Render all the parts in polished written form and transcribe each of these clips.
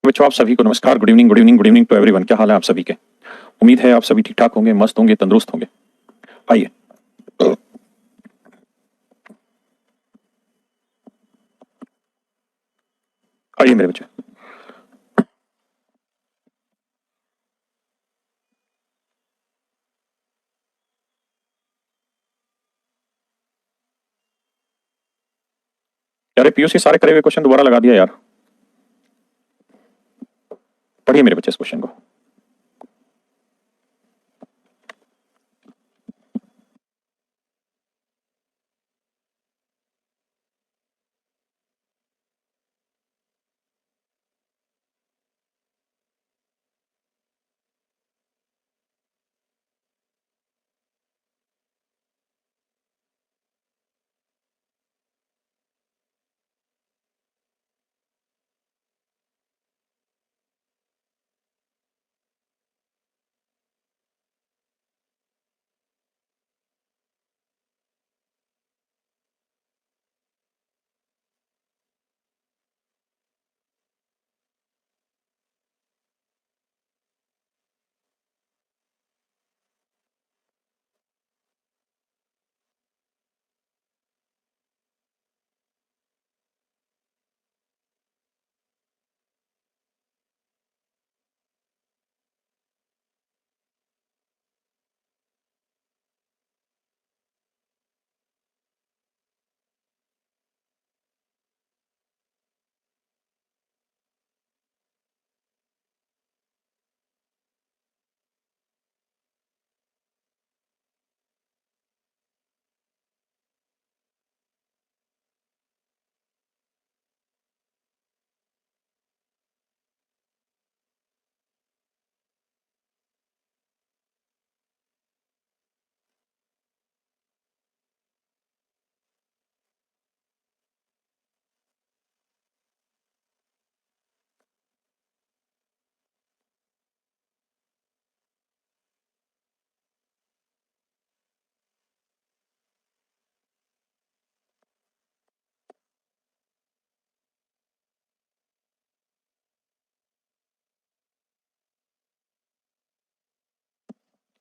बच्चों आप सभी को नमस्कार, गुड इवनिंग टू एवरीवन। क्या हाल है आप सभी के? उम्मीद है आप सभी ठीक ठाक होंगे, मस्त होंगे, तंदुरुस्त होंगे। आइए आइए मेरे बच्चे। यार पीयूष के सारे करे हुए क्वेश्चन दोबारा लगा दिया यार। पढ़िए मेरे बच्चे इस क्वेश्चन को।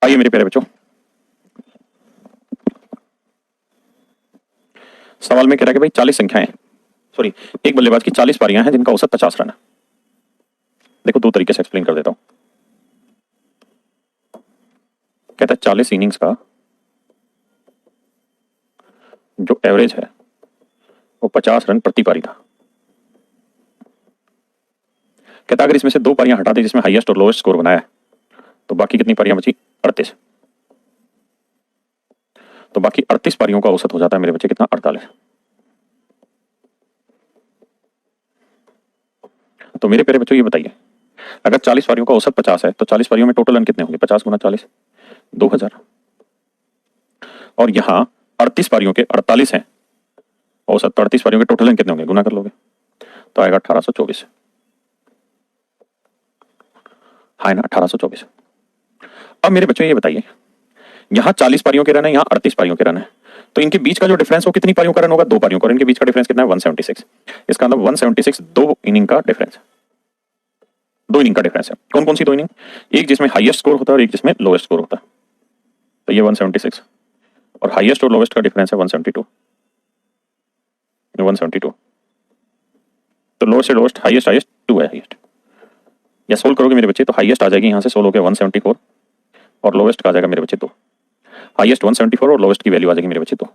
आइए मेरे प्यारे बच्चों, सवाल में कह रहा है कि भाई 40 संख्याएं, सॉरी एक बल्लेबाज की 40 पारियां हैं जिनका औसत 50 रन है। देखो दो तरीके से एक्सप्लेन कर देता हूं। कहता है 40 इनिंग्स का जो एवरेज है वो 50 रन प्रति पारी था। कहता अगर इसमें से दो पारियां हटा दे जिसमें हाईएस्ट और लोएस्ट स्कोर बनाया है तो बाकी कितनी पारियां बची? 38। तो बाकी 38 पारियों का औसत हो जाता है मेरे बच्चे कितना? 48। तो मेरे प्यारे बच्चों ये बताइए, अगर 40 पारियों का औसत 50 है तो 40 पारियों में टोटल रन कितने होंगे? 50 गुना 40 2000। और यहाँ 38 पारियों के 48 हैं औसत, 38 पारियों के टोटल रन कितने होंगे? गुना कर लोगे तो आएगा 1824। हाँ ना, 1824। अब मेरे बच्चों ये बताइए, यहाँ 40 पारियों के रन है, यहाँ 38 पारियों के रन है, तो इनके बीच का जो डिफरेंस वो कितनी पारियों का रन होगा? 2 पारियों का। और इनके बीच का डिफरेंस कितना है? 176। इसका मतलब 176 दो इनिंग का डिफरेंस, 2 इनिंग का डिफरेंस है। कौन कौन सी 2 इनिंग? एक जिसमें हाईएस्ट स्कोर होता है और एक जिसमें लोएस्ट स्कोर होता है। तो ये 176 और हाईएस्ट और लोएस्ट का डिफरेंस है 172। 172 तो लोएस्ट से लोएस्ट, हाईएस्ट 2 है हाईएस्ट। या सोल्व करोगे मेरे बच्चे तो हाईएस्ट आ जाएगी यहाँ से, सोल्व हो गया 174 और लोएस्ट का आ जाएगा मेरे बच्चे 2। हाईएस्ट 174 और लोएस्ट की वैल्यू आ जाएगी मेरे बच्चे 2।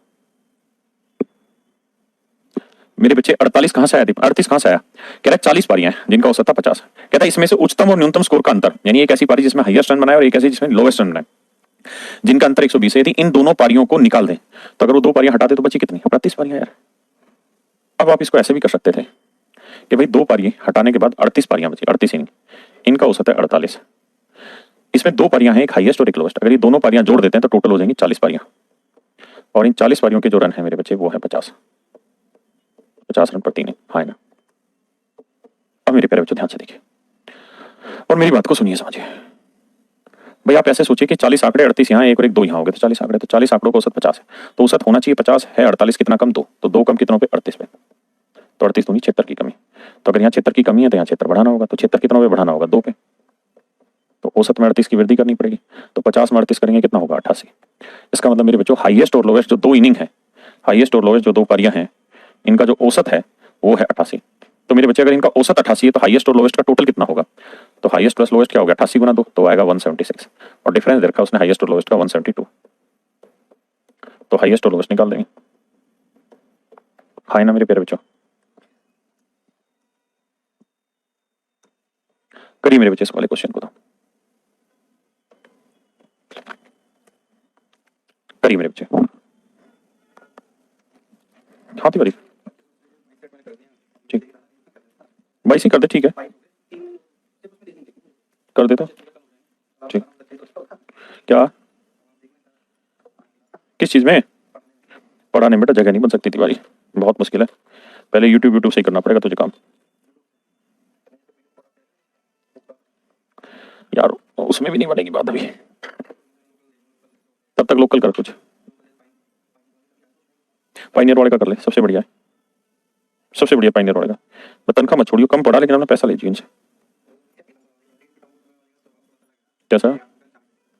मेरे बच्चे 48 कहां से आया? 38 कहां से आया? कह रहा है 40 पारियां हैं जिनका औसत था 50। कहता है इसमें से उच्चतम और न्यूनतम स्कोर का अंतर, यानी एक ऐसी पारी जिसमें हाईएस्ट रन बनाए और एक ऐसी जिसमें लोएस्ट रन बनाए, जिनका अंतर 120 है, यदि इन दोनों पारियों को निकाल दें तो अगर वो 2 पारियां हटा दे तो बची कितनी? 38 पारियां यार। अब आप इसको ऐसे भी कर सकते थे कि भाई 2 पारी हटाने के बाद 38 पारियां बची, 38 इनिंग, इनका औसत है 48। इसमें 2 पारियां हैं, एक हाईएस्ट और एक लोएस्ट, अगर ये दोनों पारियां जोड़ देते हैं तो टोटल हो जाएंगी 40 पारियां। और इन 40 पारियों के जो रन है मेरे बच्चे वो है 50 रन प्रति इनिंग। हाँ ना। अब मेरे प्यारे बच्चों ध्यान से देखिए और मेरी बात को सुनिए, समझिए। भाई आप ऐसे सोचिए कि 40 आंकड़े, 38 यहाँ, एक और एक 2 यहाँ हो गए, तो 40 आंकड़े, तो 40 आंकड़ों का औसत 50 है, तो औसत होना चाहिए 50 है, 48 कितना कम? 2, तो 2 कम कितनों पे? 38 पे, तो 38 दूनी 76 की कमी। तो अगर यहाँ क्षेत्र की कमी है तो यहाँ क्षेत्र बढ़ाना होगा, तो क्षेत्र कितना पे बढ़ाना होगा, 2 पे। तो औसत में 38 की वृद्धि करनी पड़ेगी, तो 50 में 38 करेंगे कितना होगा, 88। इसका मतलब मेरे बच्चों हाईएस्ट और लोवेस्ट जो 2 इनिंग है, हाईएस्ट और लोवेस्ट जो 2 पारियां हैं, इनका जो औसत है वो है 88। तो मेरे बच्चे अगर इनका औसत 88 है तो हाईएस्ट और लोवेस्ट का टोटल कितना होगा, तो हाईएस्ट प्लस लोवेस्ट क्या हो गया, 88 गुना 2 तो आएगा 176, और डिफरेंस दे रखा उसने हाईएस्ट और लोवेस्ट का 172। तो हाईएस्ट और लोवेस्ट निकाल देंगे। हाई ना मेरे प्यारे बच्चों, करिए मेरे बच्चे इस वाले क्वेश्चन को, तो करिए मेरे बच्चे। हाँ तिवारी, ठीक, 22 ही कर दे, ठीक है कर देता, ठीक। क्या, किस चीज में पढ़ाने में, बेटा जगह नहीं बन सकती तिवारी, बहुत मुश्किल है, पहले यूट्यूब से ही करना पड़ेगा तुझे काम यार, उसमें भी नहीं बनेगी बात अभी, तब तक लोकल कर कुछ, पाइनियर वाले का कर ले, सबसे बढ़िया है, सबसे बढ़िया पाइनियर वाले का। मैं तनख्वाह मत छोड़ियो, कम पड़ा लेकिन अपना पैसा लीजिए इनसे। कैसा,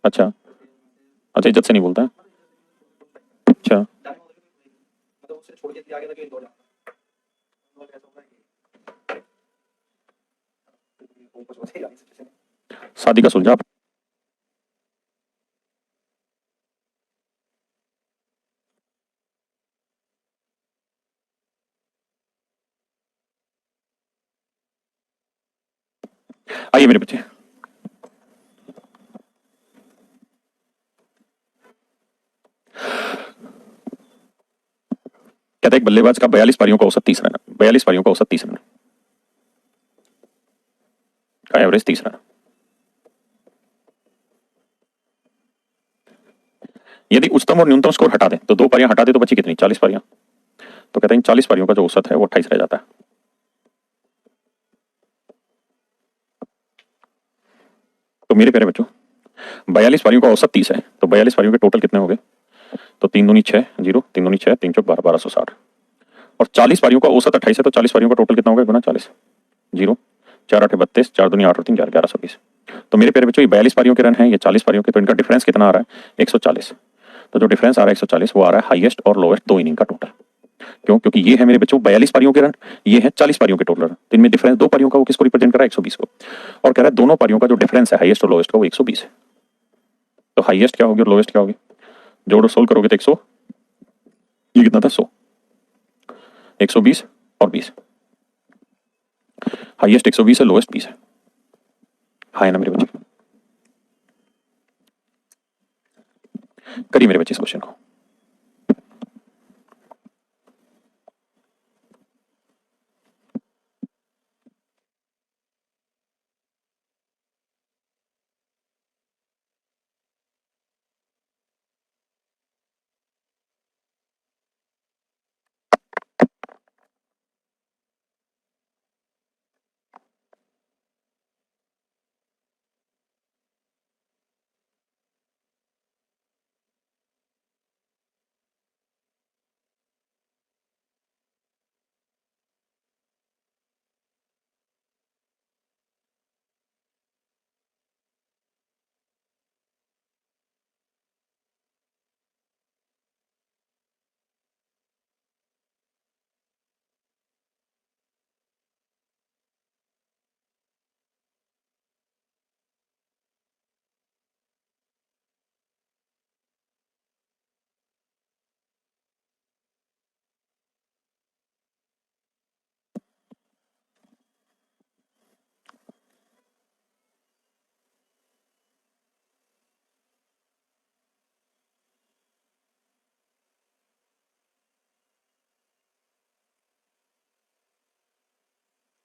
अच्छा अच्छा, इज्जत से नहीं बोलता है, अच्छा शादी का सुलझा। आइए मेरे बच्चे, कहता है एक बल्लेबाज का 42 पारियों का औसत 30 रन, 42 पारियों का औसत 30 रन का एवरेज 30 रन। यदि उच्चतम और न्यूनतम स्कोर हटा दें तो 2 पारियां हटा दे तो बची कितनी, 40 पारियां। तो कहते हैं 40 पारियों का जो औसत है वो 28 रह जाता है। तो मेरे प्यारे बच्चों 42 पारियों का औसत 30 है, तो 42 पारियों के टोटल कितने हो गए, तो 3 दूनी 6 0, 3 दूनी 6, 3 चौक 12, 1260, और 40 पारियों का औसत 28 है, तो 40 पारियों का टोटल कितना हो गया, गुना 40, 0, 4 8 32, 4 दूनी 8 और 3 11, 1120। तो मेरे प्यारे बच्चों ये 42 पारियों के रन हैं, ये 40 पारियों के, तो इनका डिफरेंस कितना आ रहा है, 140। तो जो डिफरेंस आ रहा है 140 वो आ रहा है हाईएस्ट और लोएस्ट 2 इनिंग का टोटल। क्यों, क्योंकि ये है मेरे बच्चों 42 पारियों के रन, ये है 40 पारियों के टोटल रन, तो इनमें डिफरेंस 2 पारियों का वो किसको रिप्रेजेंट कर रहा है, 120 को, और कह रहा है दोनों पारियों का जो डिफरेंस है हाईएस्ट और लोएस्ट का वो 120 है। तो हाईएस्ट क्या होगी और लोएस्ट क्या होगी, जोड़ो सोल्व करोगे तो 100, ये कितना था 100, 120 और 20, हाईएस्ट 120 है, लोएस्ट 20 है। हाँ ना मेरे बच्चे, करिए मेरे बच्चे इस क्वेश्चन को।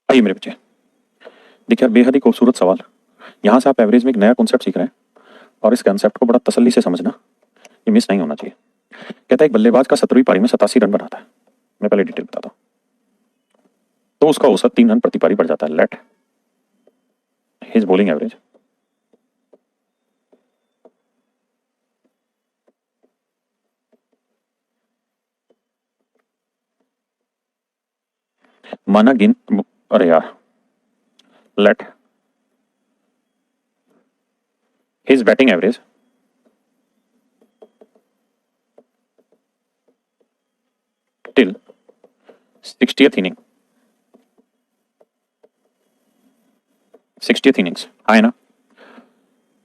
आइए मेरे बच्चे, देखिए यार बेहद ही खूबसूरत सवाल, यहाँ से आप एवरेज में एक नया कॉन्सेप्ट सीख रहे हैं, और इस कॉन्सेप्ट को बड़ा तसल्ली से समझना, ये मिस नहीं होना चाहिए। कहता है एक बल्लेबाज का 17वीं पारी में 87 रन बनाता है, मैं पहले डिटेल बताता हूँ, तो उसका औसत 3 रन प्रति पारी बढ़ जाता है, लेट हिज बॉलिंग एवरेज माना गेंद अरे यार, late his batting average till 60th inning, 60th innings आए ना,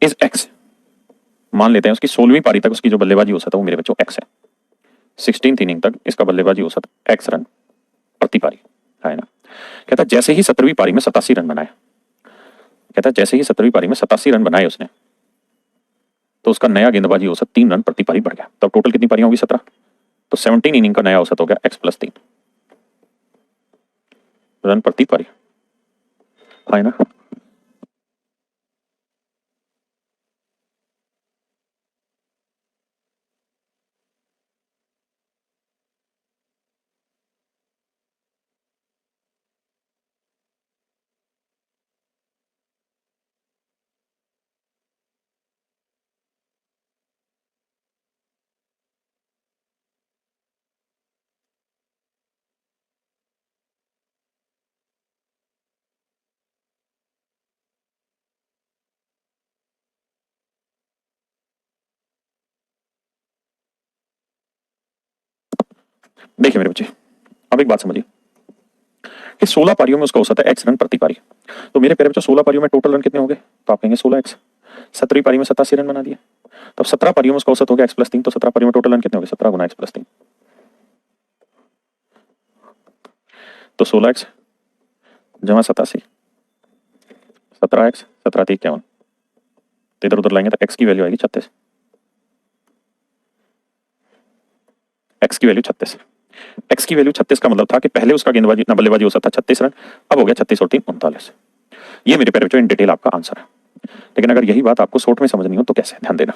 इज एक्स। मान लेते हैं उसकी 16वीं पारी तक उसकी जो बल्लेबाजी औसत है वो मेरे बच्चों एक्स है। 16th इनिंग तक इसका बल्लेबाजी औसत एक्स रन प्रति पारी है ना। कहता जैसे ही 17वीं पारी में 87 रन बनाए, कहता जैसे ही 17वीं पारी में 87 रन बनाए उसने, तो उसका नया गेंदबाजी औसत 3 रन प्रति पारी बढ़ गया। तो टोटल कितनी पारियां होगी? 17। तो 17 इनिंग का नया औसत हो गया एक्स प्लस 3 रन प्रति पारी है ना। देखिए मेरे बच्चे, अब एक बात समझिए कि 16 पारियों में उसका औसत है एक्स रन प्रति पारी। तो मेरे प्यारे बच्चों 16 पारियों में टोटल रन कितने होंगे? तो आप कहेंगे 16x। 17वीं पारी में 87 रन बना दिए, तब 17 पारियों में उसका औसत हो गया एक्स प्लस 3। तो 17 पारियों में टोटल रन कितने होंगे? 17 गुना एक्स प्लस 3। तो 16x जमा 87, 17x, 17 51, तो इधर उधर लाएंगे तो एक्स की वैल्यू आएगी 36। एक्स की वैल्यू 36। एक्स की वैल्यू 36 का मतलब था कि पहले उसका गेंदबाजी इतना बल्लेबाजी औसत था 36 रन, अब हो गया 36 और 3 39। ये मेरे प्यारे बच्चों इन डिटेल आपका आंसर है। लेकिन अगर यही बात आपको शॉर्ट में समझनी हो तो कैसे? ध्यान देना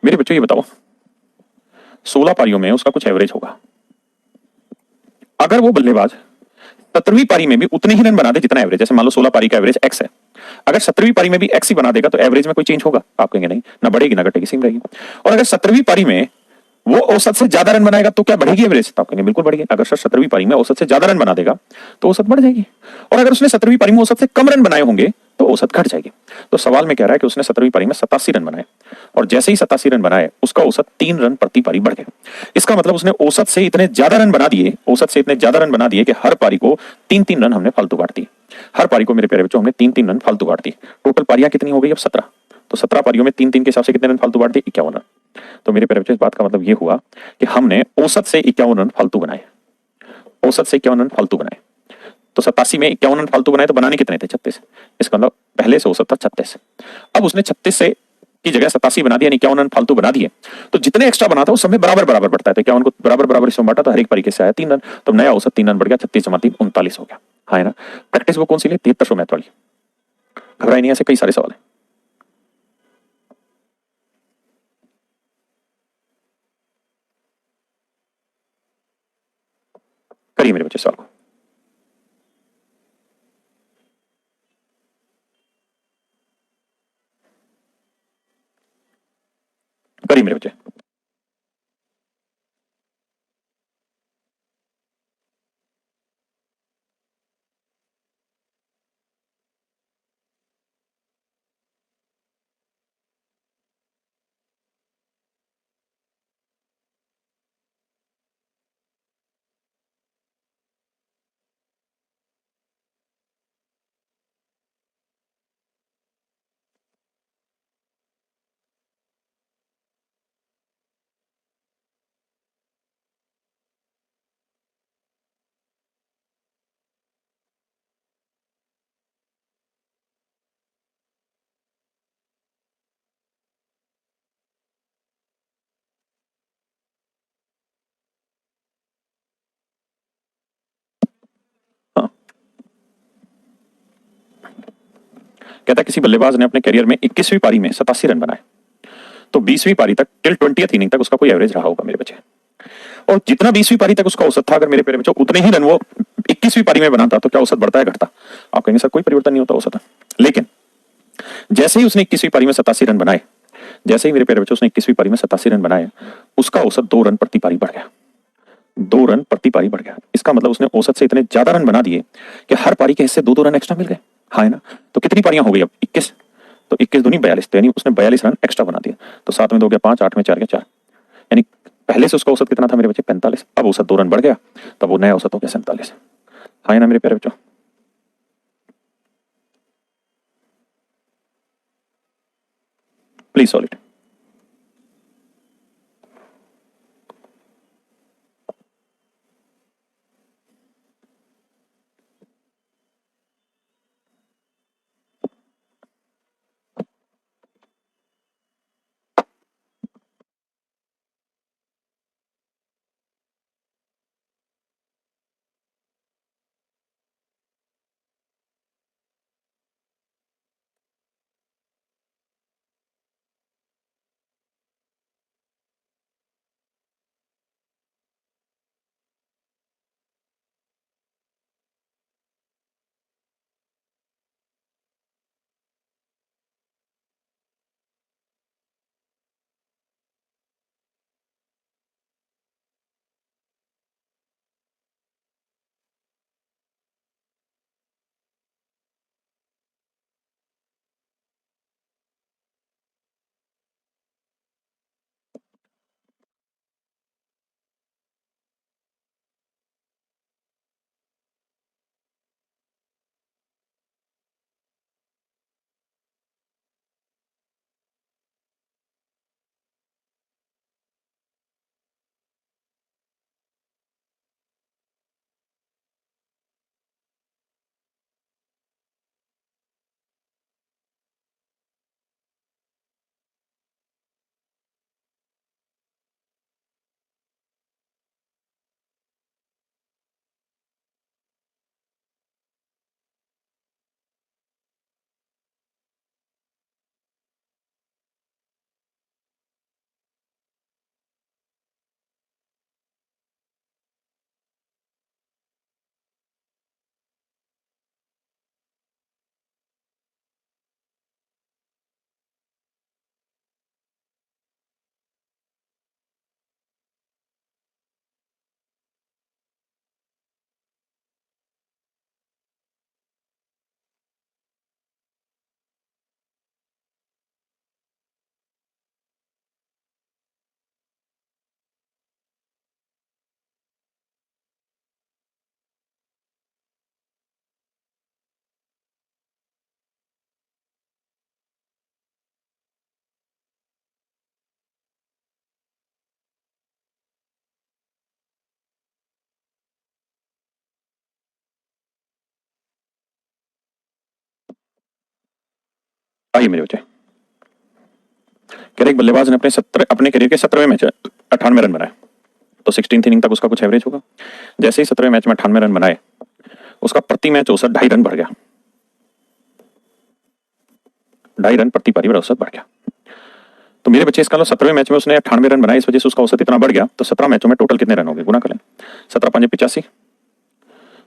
मेरे बच्चों, ये बताओ 16 पारियों में उसका कुछ एवरेज होगा। अगर वो बल्लेबाज 17वीं पारी में भी उतने ही रन बना दे जितना एवरेज, जैसे मान लो 16 पारी का एवरेज एक्स है, अगर 17वीं पारी में भी एक्स ही बना देगा तो एवरेज में कोई चेंज होगा? आप कहेंगे नहीं, ना बढ़ेगी ना घटेगी, सेम रहेगी। और अगर 17वीं पारी में वो औसत से ज्यादा रन बनाएगा तो क्या बढ़ेगी एवरेज? तो आप कहेंगे बिल्कुल बढ़ेगी। अगर 17वीं पारी में औसत से ज्यादा रन बना देगा तो औसत बढ़ जाएगी, और अगर उसने 17वीं पारी में औसत से कम रन बनाए होंगे तो औसत घट जाएगी। तो सवाल में कह रहा है कि उसने 17वीं पारी में 87 रन बनाए, और जैसे ही 87 रन बनाए उसका औसत 3 रन प्रति पारी बढ़ गया। इसका मतलब उसने औसत से इतने ज्यादा रन बना दिए, औसत से इतने ज्यादा रन बना दिए कि हर पारी को 3-3 रन हमने फालतू काट दी। हर पारी को मेरे प्यारे बच्चों हमने 3-3 रन फालतू काट दी। टोटल पारियां कितनी हो गई अब? 17। तो 17 पारियों में 3-3 के हिसाब से कितने रन फालतू काट दिए? 51 रन। तो मेरे प्यारे बच्चों इस बात का मतलब ये हुआ कि हमने औसत से 51 रन फालतू बनाए, औसत से 51 रन फालतू बनाए। तो 87 में 51 रन फालतू बनाए तो बनाने कितने थे? 36। इसका मतलब पहले से औसत था 36, अब उसने 36 से की जगह 87 बना दिया, 51 रन फालतू बना दिए। तो जितने एक्स्ट्रा बना था वो सब में बराबर बराबर बढ़ता है, तो 51 को बराबर बराबर इसमें बांटा तो हर एक पारी के से आया 3 रन। तो नया औसत 3 रन बढ़ गया, 36 जमा 3 39 हो गया। हाँ है ना। प्रैक्टिस वो कौन सी ले? 7300 मैथ वाली। घबराई नहीं, ऐसे कई सारे सवाल है। करिए मेरे बच्चे सवाल को। करिए मेरे बच्चे। हाँ, कहता किसी बल्लेबाज ने अपने करियर में 21वीं पारी में 87 रन बनाए, तो 20वीं पारी तक टिल 20th इनिंग तक उसका कोई एवरेज रहा होगा मेरे बच्चे। और जितना 20वीं पारी तक उसका औसत था, अगर मेरे प्यारे बच्चों उतने ही रन वो 21वीं पारी में बनाता तो क्या औसत बढ़ता है घटता? आप कहेंगे सर कोई परिवर्तन नहीं होता औसत। लेकिन जैसे ही उसने 21वीं पारी में 87 रन बनाए, जैसे ही मेरे प्यारे बच्चों उसने 21वीं पारी में 87 रन बनाए, उसका औसत 2 रन प्रति पारी बढ़ गया। 2 रन प्रति पारी बढ़ गया। इसका मतलब उसने औसत से इतने ज्यादा रन बना दिए कि हर पारी के हिस्से 2-2 रन एक्स्ट्रा मिल गए। हाँ है ना? तो कितनी पारियां हो गई अब? 21। तो 21 दूनी 42, तो यानी उसने 42 रन एक्स्ट्रा बना दिया। तो 7 में 2 गया 5, 8 में 4 गया 4, यानी पहले से उसका औसत कितना था मेरे बच्चे? 45। अब औसत 2 रन बढ़ गया, तब वो नया औसत हो गया 47। हाँ है ना मेरे प्यारे बच्चों? Please solve it. आइए मेरे बच्चे, कह रहे एक बल्लेबाज ने अपने करियर के 17वें मैच 98 रन बनाए, तो 16th इनिंग तक उसका कुछ एवरेज होगा। जैसे ही 17वें मैच में 98 रन बनाए, उसका प्रति मैच औसत 2.5 रन बढ़ गया। 2.5 रन प्रति पारी औसत बढ़ गया। तो मेरे बच्चे इसका लो 17वें मैच में उसने 98 रन बनाए, इस वजह से उसका औसत इतना बढ़ गया। तो 17 मैचों में टोटल कितने रन हो गए? गुना करें। 17 5 85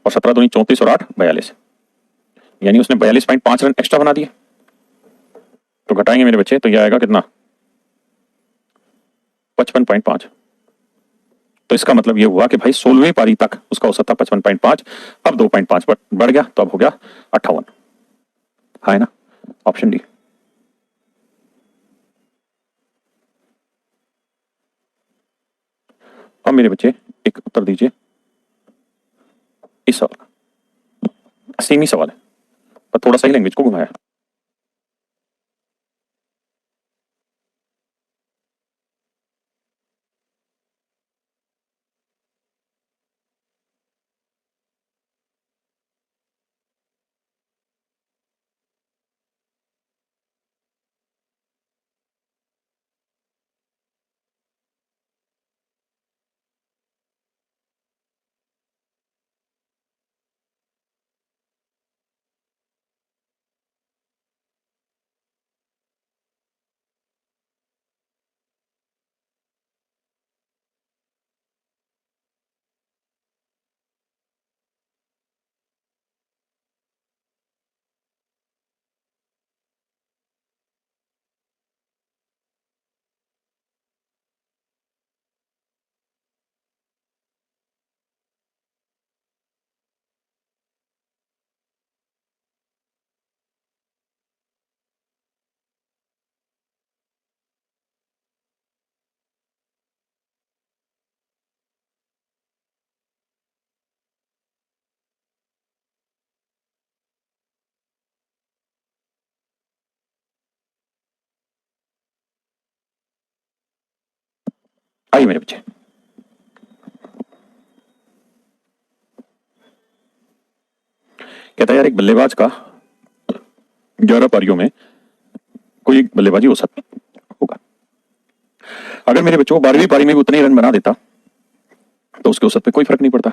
और 17 दूनी 34 और 8 42, यानी उसने 42.5 रन एक्स्ट्रा बना दिए। तो घटाएंगे मेरे बच्चे, तो यह आएगा कितना? 55.5। तो इसका मतलब यह हुआ कि भाई 16वीं पारी तक उसका औसत था 55.5, अब 2.5 बढ़ गया, तो अब हो गया 58। हाँ है ना? Option D. अब मेरे बच्चे एक उत्तर दीजिए इस सवाल का। सेम ही सवाल है, पर थोड़ा सा ही लैंग्वेज को घुमाया। आइए मेरे बच्चे, कहता है यार एक बल्लेबाज का 11 पारियों में कोई एक बल्लेबाजी औसत होगा। अगर मेरे बच्चों 12वीं पारी में भी उतने ही रन बना देता तो उसके औसत पे कोई फर्क नहीं पड़ता।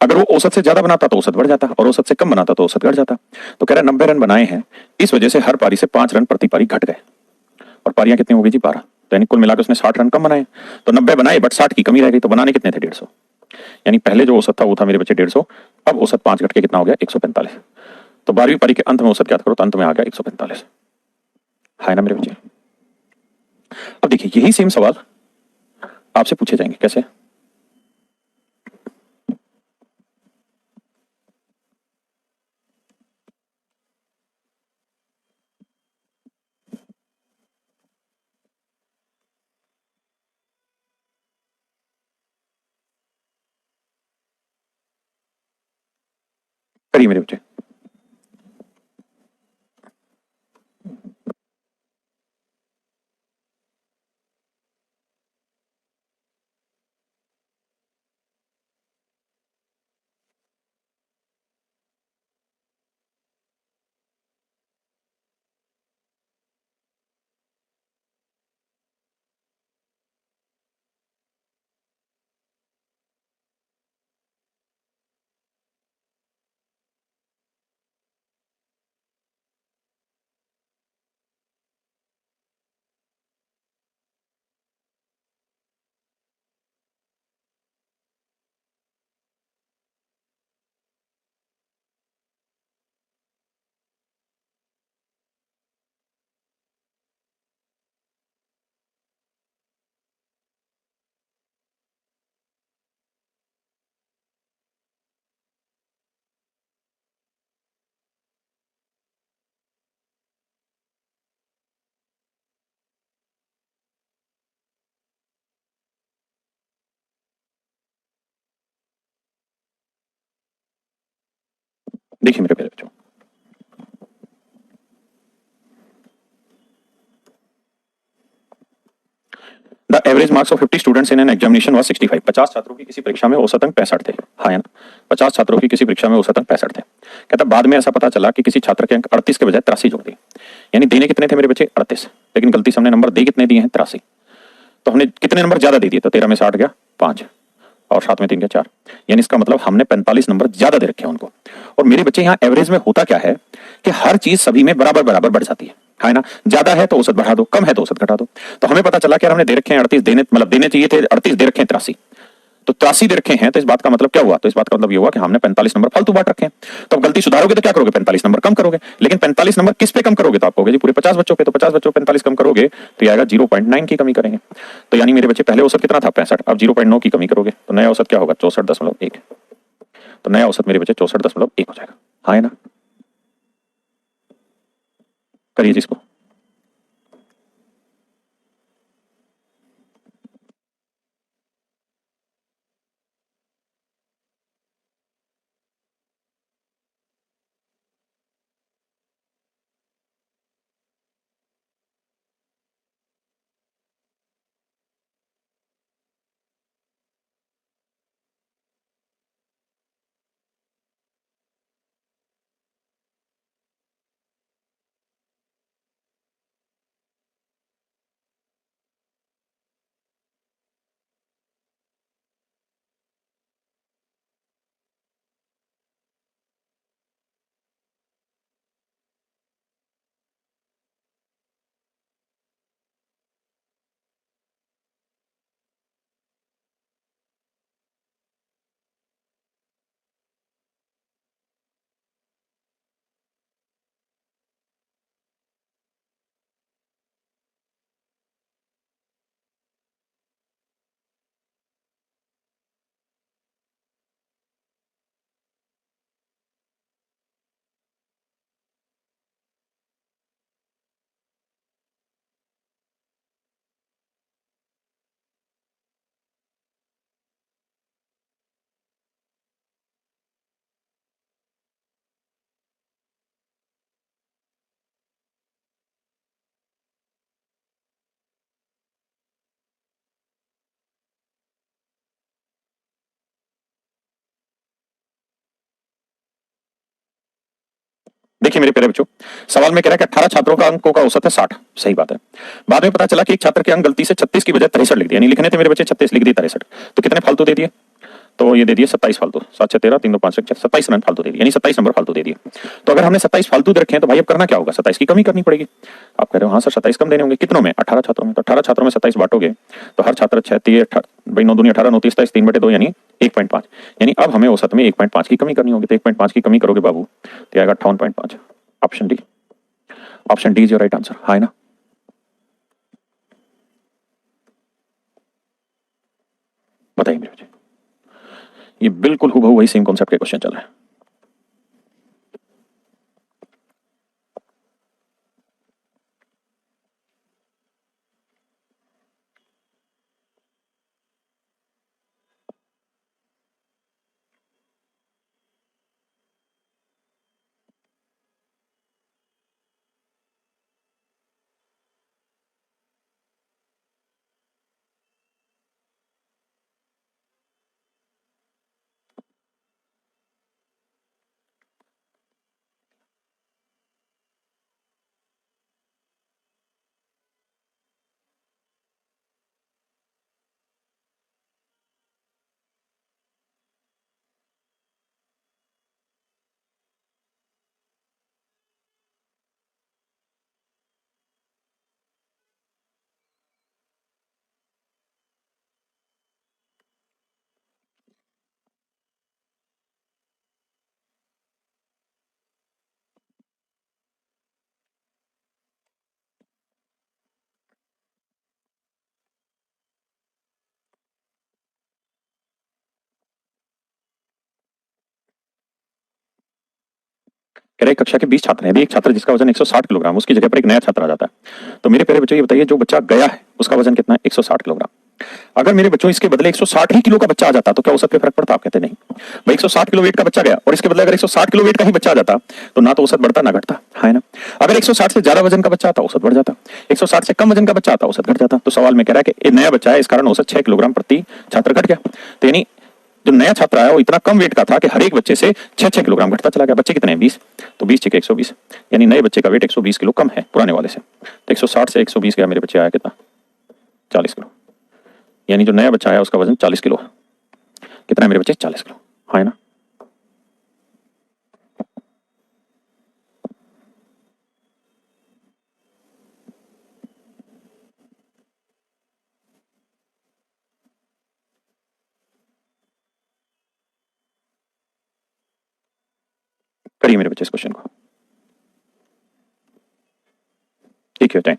अगर वो औसत से ज्यादा बनाता तो औसत बढ़ जाता और औसत से कम बनाता तो औसत घट जाता। तो कह रहा है 90 रन बनाए हैं, इस वजह से हर पारी से 5 रन प्रति पारी घट गए और पारियां कितनी हो गई जी 12। तो यानी कुल मिलाकर उसने 60 रन कम बनाए। तो 90 बनाए बट 60 की कमी रह गई, तो बनाने कितने थे 150। यानी पहले जो औसत था वो था मेरे बच्चे 150, अब औसत 5 घट के कितना हो गया 145। तो 12वीं पारी के अंत में औसत ज्ञात करो तो अंत में आ गया 145। है ना मेरे बच्चे। अब देखिए यही सेम सवाल आपसे पूछे जाएंगे, कैसे? करिए मेरे बच्चे। देखिए मेरे प्यारे बच्चों, the average marks of 50 students in an examination was 65। 50 छात्रों की किसी परीक्षा में औसत अंक 65 थे। हाँ है ना, 50 छात्रों की किसी परीक्षा में औसत अंक 65 थे। कहता बाद में ऐसा पता चला कि किसी छात्र के अंक 38 के बजाय 83 जोड़ दिए। यानी देने कितने थे मेरे बच्चे 38, लेकिन गलती से हमने नंबर दे कितने दिए हैं 83। तो हमने कितने नंबर ज्यादा दे दिए, तो 13 में 60 गया 5 और 7 में 3 गया 4। यानी इसका मतलब हमने 45 नंबर ज्यादा दे रखे हैं उनको। और मेरे बच्चे यहाँ एवरेज में होता क्या है कि हर चीज सभी में बराबर बराबर बढ़ जाती है ना। ज्यादा है तो औसत बढ़ा दो, कम है तो औसत घटा दो। तो हमें पता चला कि यार हमने दे रखे हैं 38, देने मतलब देने चाहिए थे 38, दे रखे हैं 83। तो 83 दे रखे हैं, तो इस बात का मतलब क्या हुआ, तो इस बात का मतलब ये हुआ कि हमने 45 नंबर फालतू बांट रखे हैं। तो अब गलती सुधारोगे तो क्या करोगे, 45 नंबर कम करोगे। लेकिन 45 नंबर किस पे कम करोगे, तो आप कहोगे जी पूरे 50 बच्चों पे। तो 50 बच्चों पे 45 कम करोगे तो ये आएगा 0.9 की कमी करेंगे। तो यानी मेरे बच्चे पहले औसत कितना था 65, अब 0.9 की कमी करोगे तो नया औसत क्या होगा 64.1। तो नया औसत मेरे बच्चे 64.1 हो जाएगा। हाँ है ना, करिए जिसको। देखिए मेरे प्यारे बच्चों, सवाल में कह रहा है कि 18 छात्रों का अंकों का औसत है 60। सही बात है। बाद में पता चला कि एक छात्र के अंक गलती से 36 की बजाय 63 लिख दिया, यानी लिखने थे मेरे बच्चे 36, लिख दिए 63। तो कितने फालतू दे दिए? तो ये दे दिए 27 फालतू। 7 6 13, 3 2 5 1 27 रन फालतू दे दिए, यानी 27 नंबर फालतू दे दिए। तो अगर हमने 27 फालतू दे रखे हैं तो भाई अब करना क्या होगा? 27 की कमी करनी पड़ेगी। आप कह रहे हो हाँ सर 27 कम देने होंगे, कितनों में? 18 छात्रों में। तो 18 छात्रों में 27 बांटोगे तो हर छात्र 6 3 भाई 9 दूनी 18, 9 30 27, 3/2 यानी 1.5। यानी अब हमें औसत में 1.5 की कमी करनी होगी। तो 1.5 की कमी करोगे बाबू तो आएगा 58.5। Option D. Option D is your right answer. हाँ है ना? बताइए मेरे बच्चे, ये बिल्कुल हूबहू वही सेम कॉन्सेप्ट के क्वेश्चन चल रहा है। कह रहे कक्षा के 20 छात्र हैं, अभी एक छात्र जिसका वजन 160 किलोग्राम, उसकी जगह पर एक नया छात्र आ जाता है। तो मेरे प्यारे बच्चों ये बताइए, जो बच्चा गया है उसका वजन कितना है? 160 किलोग्राम। अगर मेरे बच्चों इसके बदले 160 ही किलो का बच्चा आ जाता तो क्या औसत पे फर्क पड़ता? आप कहते नहीं। भाई 160 किलो वेट का बच्चा गया और इसके बदले अगर 160 किलो वेट का ही बच्चा आ जाता तो ना तो औसत बढ़ता ना घटता, है ना? अगर 160 से ज्यादा वजन का बच्चा आता औसत बढ़ जाता, 160 से कम वजन का बच्चा आता औसत घट जाता। तो सवाल में कह रहा है कि ये नया बच्चा है, इस कारण औसत 6 किलोग्राम प्रति छात्र घट गया। तो यानी जो नया छात्र आया वो इतना कम वेट का था कि हर एक बच्चे से 6 किलोग्राम घटता चला गया। बच्चे कितने हैं? 20। तो 20 6 120, यानी नए बच्चे का वेट 120 किलो कम है पुराने वाले से। तो 160 से 120 गया, मेरे बच्चे आया कितना? 40 किलो। यानी जो नया बच्चा आया उसका वजन 40 किलो। कितना है मेरे बच्चे? 40 किलो। हाँ है ना? करिए मेरे बच्चे इस क्वेश्चन को। ठीक है टाइम।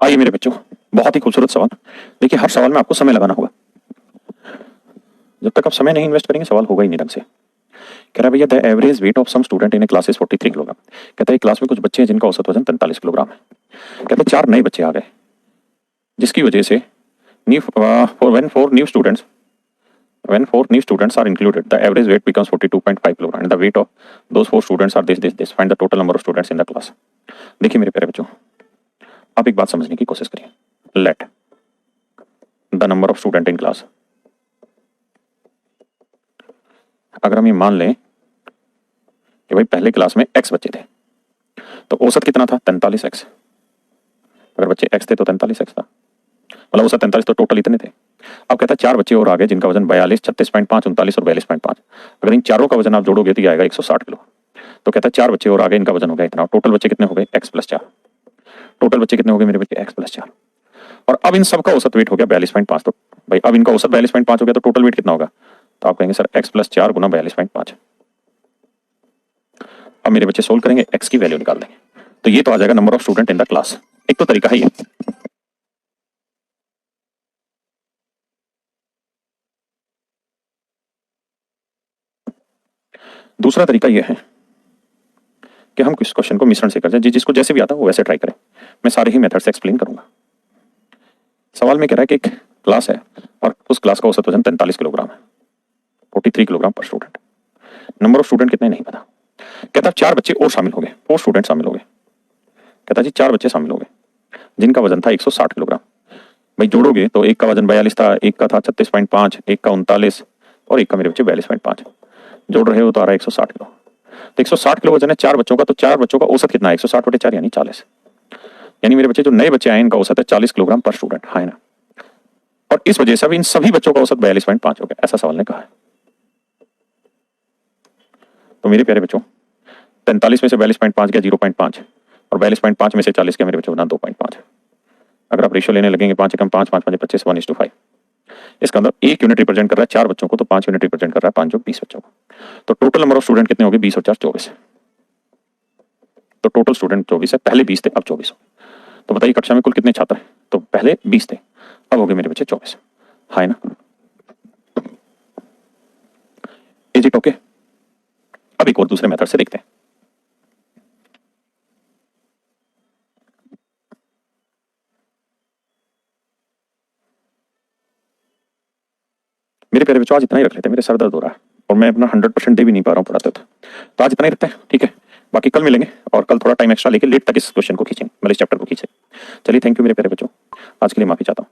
आइए मेरे बच्चों, बहुत ही खूबसूरत सवाल। देखिए, हर सवाल में आपको समय लगाना होगा। जब तक आप समय नहीं इन्वेस्ट करेंगे सवाल होगा ही नहीं ढंग से। कह रहा है भैया, the average weight of some student in a class is 43 kilogram. कहता है क्लास में कुछ बच्चे हैं जिनका औसत वजन 43 किलोग्राम है। कहते हैं 4 नए बच्चे आ गए, जिसकी वजह से when 4 new students are included, the average weight becomes 42.5 kilogram and the weight of those 4 students are this. Find the total number of students in the class. देखिए मेरे प्यारे बच्चों, आप एक बात समझने की कोशिश करिए। Let the number of student in class, अगर हम ये मान लें कि भाई पहले क्लास में x बच्चे थे, तो औसत कितना था? 43x। अगर बच्चे x थे तो 43x था, मतलब औसत 43, तो टोटल इतने थे। अब कहता है 4 बच्चे और आ गए जिनका वजन 42, 36.5, 39 और 42.5। अगर इन चारों का वजन आप जोड़ोगे तो ये आएगा 160 किलो। तो कहता है 4 बच्चे और आ गए, इनका वजन हो गया इतना। टोटल बच्चे कितने हो गए? x+4। टोटल बच्चे कितने हो गए मेरे बच्चे? x+4। और अब इन सबका औसत वेट हो गया 42.5। तो भाई अब इनका औसत 42.5 हो गया, तो टोटल वेट कितना होगा? तो आप कहेंगे सर x+4 गुना 42.5। अब मेरे बच्चे सोल्व करेंगे, x की वैल्यू निकाल देंगे, तो ये तो आ जाएगा number of student in the class. एक तो तरीका है ये। दूसरा तरीका यह है कि हम किस क्वेश्चन को मिश्रण से करते हैं, जिसको जैसे भी आता है वो वैसे ट्राई करें। मैं सारे ही मेथड से एक्सप्लेन करूंगा। सवाल में कह रहा है कि एक क्लास है और उस क्लास का औसत वजन 43 किलोग्राम है, 43 किलोग्राम पर स्टूडेंट। नंबर ऑफ स्टूडेंट कितने नहीं पता। कहता है 4 बच्चे और शामिल हो गए, 4 स्टूडेंट शामिल हो गए। कहता जी 4 बच्चे शामिल हो गए जिनका वजन था 160 किलोग्राम। भाई जोड़ोगे तो एक का वजन 42 था, एक का था 36.5, एक का 39 और एक का मेरे बच्चे 42.5। जोड़ रहे हो तो आ रहा है 160 किलो। तो 160 किलो वजन है 4 बच्चों का, तो 4 बच्चों का औसत कितना है? 160/4 यानी 40। यानी मेरे बच्चे जो नए बच्चे आए इनका औसत है 40 किलोग्राम पर स्टूडेंट, है ना। और इस वजह से अब इन सभी बच्चों का औसत 42.5 हो गया, ऐसा सवाल ने कहा है। तो मेरे प्यारे बच्चों, 43 में से 42.5 गया 0.5 और 42.5 में से 40 गया मेरे बच्चों ना 2.5। अगर आप रेशियो लेने लगेंगे 5 एकम 5, 5 5 25, 1:5। इसका अंदर 1 यूनिट रिप्रेजेंट कर रहा है 4 बच्चों को, तो 5 यूनिट रिप्रेजेंट कर रहा है 5 जो 20 बच्चों को। तो टोटल नंबर ऑफ स्टूडेंट कितने हो गए? 20 और 4 24। तो टोटल स्टूडेंट 24 है, पहले 20 थे अब 24 हो। तो बताइए कक्षा में कुल कितने छात्र हैं? तो पहले 20 थे, अब हो गए मेरे बच्चे 24, है ना। Is it okay? अब एक और दूसरे मेथड से देखते हैं। मेरे प्यारे बच्चों, आज इतना ही रख लेते हैं, मेरे सर दर्द हो रहा है और मैं अपना 100% दे भी नहीं पा रहा हूँ पढ़ाते तो आज इतना ही रखते हैं, ठीक है। बाकी कल मिलेंगे और कल थोड़ा टाइम एक्स्ट्रा लेके लेट तक इस क्वेश्चन को खींचेंगे, मतलब इस चैप्टर को खींचेंगे। चलिए, थैंक यू मेरे प्यारे बच्चों, आज के लिए माफी चाहता हूँ।